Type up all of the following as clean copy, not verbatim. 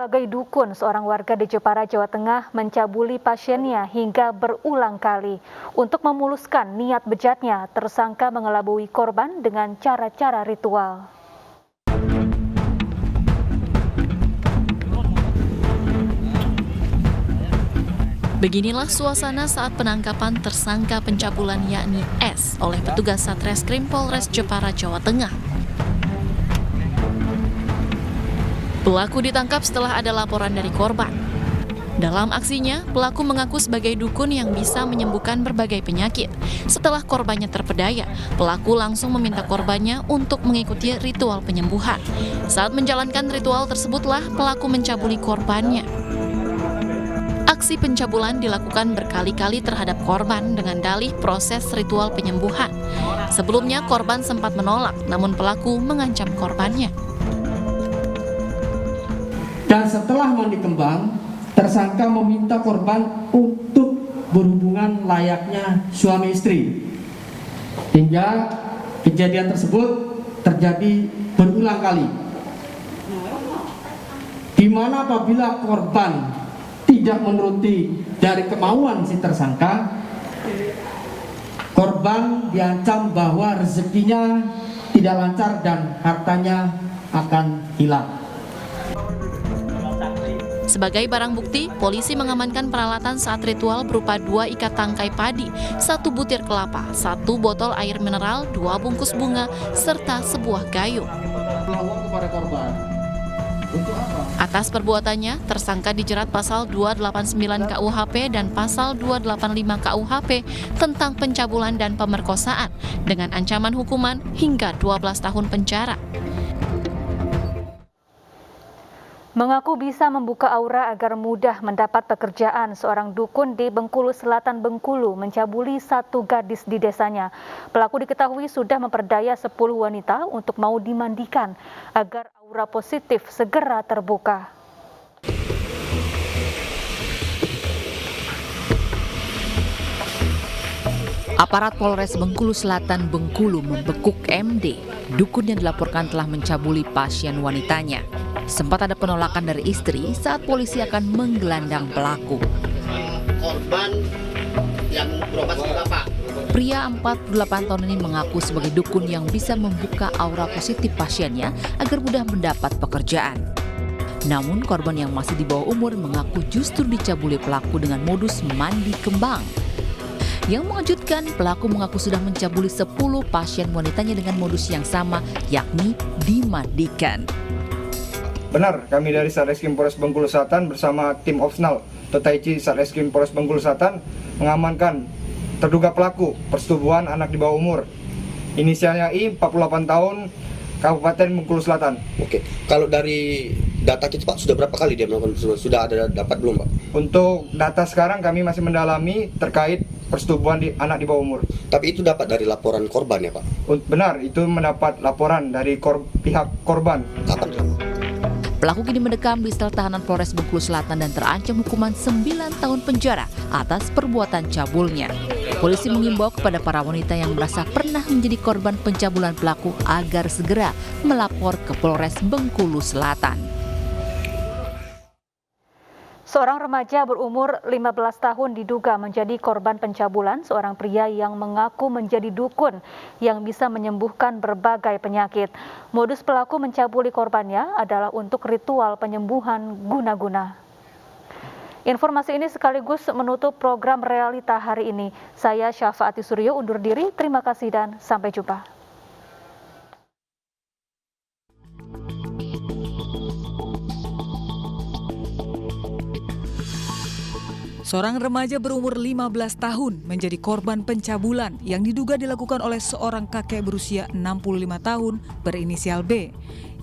Sebagai dukun, seorang warga di Jepara, Jawa Tengah mencabuli pasiennya hingga berulang kali. Untuk memuluskan niat bejatnya, tersangka mengelabui korban dengan cara-cara ritual. Beginilah suasana saat penangkapan tersangka pencabulan yakni S oleh petugas Satreskrim Polres Jepara, Jawa Tengah. Pelaku ditangkap setelah ada laporan dari korban. Dalam aksinya, pelaku mengaku sebagai dukun yang bisa menyembuhkan berbagai penyakit. Setelah korbannya terpedaya, pelaku langsung meminta korbannya untuk mengikuti ritual penyembuhan. Saat menjalankan ritual tersebutlah pelaku mencabuli korbannya. Aksi pencabulan dilakukan berkali-kali terhadap korban dengan dalih proses ritual penyembuhan. Sebelumnya korban sempat menolak, namun pelaku mengancam korbannya. Dan setelah mandi kembang, tersangka meminta korban untuk berhubungan layaknya suami istri. Hingga kejadian tersebut terjadi berulang kali. Di mana apabila korban tidak menuruti dari kemauan si tersangka, korban diancam bahwa rezekinya tidak lancar dan hartanya akan hilang. Sebagai barang bukti, polisi mengamankan peralatan saat ritual berupa 2 ikat tangkai padi, 1 butir kelapa, 1 botol air mineral, 2 bungkus bunga, serta sebuah gayung. Atas perbuatannya, tersangka dijerat pasal 289 KUHP dan pasal 285 KUHP tentang pencabulan dan pemerkosaan dengan ancaman hukuman hingga 12 tahun penjara. Mengaku bisa membuka aura agar mudah mendapat pekerjaan, seorang dukun di Bengkulu Selatan, Bengkulu mencabuli 1 gadis di desanya. Pelaku diketahui sudah memperdaya 10 wanita untuk mau dimandikan agar aura positif segera terbuka. Aparat Polres Bengkulu Selatan, Bengkulu membekuk MD. Dukun yang dilaporkan telah mencabuli pasien wanitanya. Sempat ada penolakan dari istri saat polisi akan menggelandang pelaku. Korban yang berobat seperti apa? Pria 48 tahun ini mengaku sebagai dukun yang bisa membuka aura positif pasiennya agar mudah mendapat pekerjaan. Namun korban yang masih di bawah umur mengaku justru dicabuli pelaku dengan modus mandi kembang. Yang mengejutkan, pelaku mengaku sudah mencabuli 10 pasien wanitanya dengan modus yang sama, yakni dimandikan. Benar, kami dari Satreskrim Polres Bengkulu Selatan bersama tim Opsnal Totaichi Satreskrim Polres Bengkulu Selatan mengamankan terduga pelaku persetubuhan anak di bawah umur. Inisialnya I, 48 tahun, Kabupaten Bengkulu Selatan. Oke, kalau dari data kita Pak, sudah berapa kali dia melakukan persetubuhan? Sudah ada dapat belum Pak? Untuk data sekarang kami masih mendalami terkait persetubuhan anak di bawah umur. Tapi itu dapat dari laporan korban ya Pak? Benar, itu mendapat laporan dari pihak korban. Kapan? Pelaku kini mendekam di sel tahanan Polres Bengkulu Selatan dan terancam hukuman 9 tahun penjara atas perbuatan cabulnya. Polisi mengimbau kepada para wanita yang merasa pernah menjadi korban pencabulan pelaku agar segera melapor ke Polres Bengkulu Selatan. Seorang remaja berumur 15 tahun diduga menjadi korban pencabulan seorang pria yang mengaku menjadi dukun yang bisa menyembuhkan berbagai penyakit. Modus pelaku mencabuli korbannya adalah untuk ritual penyembuhan guna-guna. Informasi ini sekaligus menutup program Realita hari ini. Saya Syafaati Suryo undur diri, terima kasih dan sampai jumpa. Seorang remaja berumur 15 tahun menjadi korban pencabulan yang diduga dilakukan oleh seorang kakek berusia 65 tahun berinisial B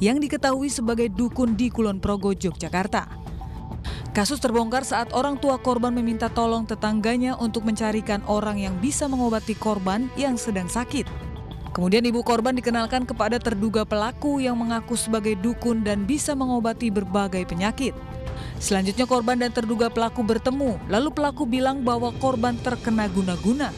yang diketahui sebagai dukun di Kulon Progo, Yogyakarta. Kasus terbongkar saat orang tua korban meminta tolong tetangganya untuk mencarikan orang yang bisa mengobati korban yang sedang sakit. Kemudian ibu korban dikenalkan kepada terduga pelaku yang mengaku sebagai dukun dan bisa mengobati berbagai penyakit. Selanjutnya korban dan terduga pelaku bertemu, lalu pelaku bilang bahwa korban terkena guna-guna.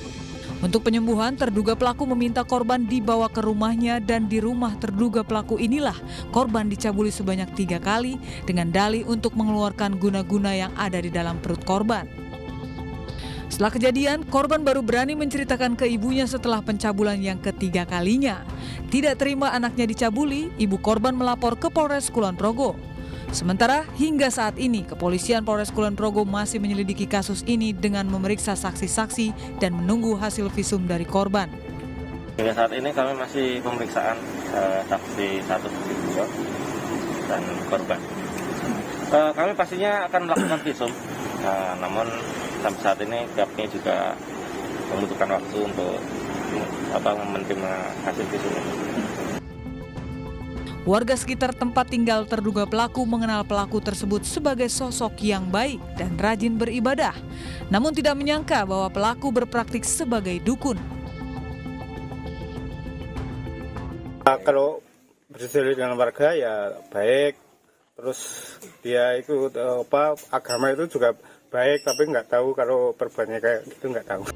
Untuk penyembuhan, terduga pelaku meminta korban dibawa ke rumahnya dan di rumah terduga pelaku inilah korban dicabuli sebanyak 3 kali dengan dalih untuk mengeluarkan guna-guna yang ada di dalam perut korban. Setelah kejadian, korban baru berani menceritakan ke ibunya setelah pencabulan yang ketiga kalinya. Tidak terima anaknya dicabuli, ibu korban melapor ke Polres Kulon Progo. Sementara hingga saat ini, kepolisian Polres Kulon Progo masih menyelidiki kasus ini dengan memeriksa saksi-saksi dan menunggu hasil visum dari korban. Hingga saat ini kami masih pemeriksaan saksi 1, saksi 2, dan korban. Kami pastinya akan melakukan visum, namun sampai saat ini pihaknya juga membutuhkan waktu untuk menerima hasil visum. Warga sekitar tempat tinggal terduga pelaku mengenal pelaku tersebut sebagai sosok yang baik dan rajin beribadah, namun tidak menyangka bahwa pelaku berpraktik sebagai dukun. Kalau berselisih dengan warga ya baik, terus dia itu agama itu juga baik, tapi nggak tahu kalau perbuatannya kayak gitu, nggak tahu.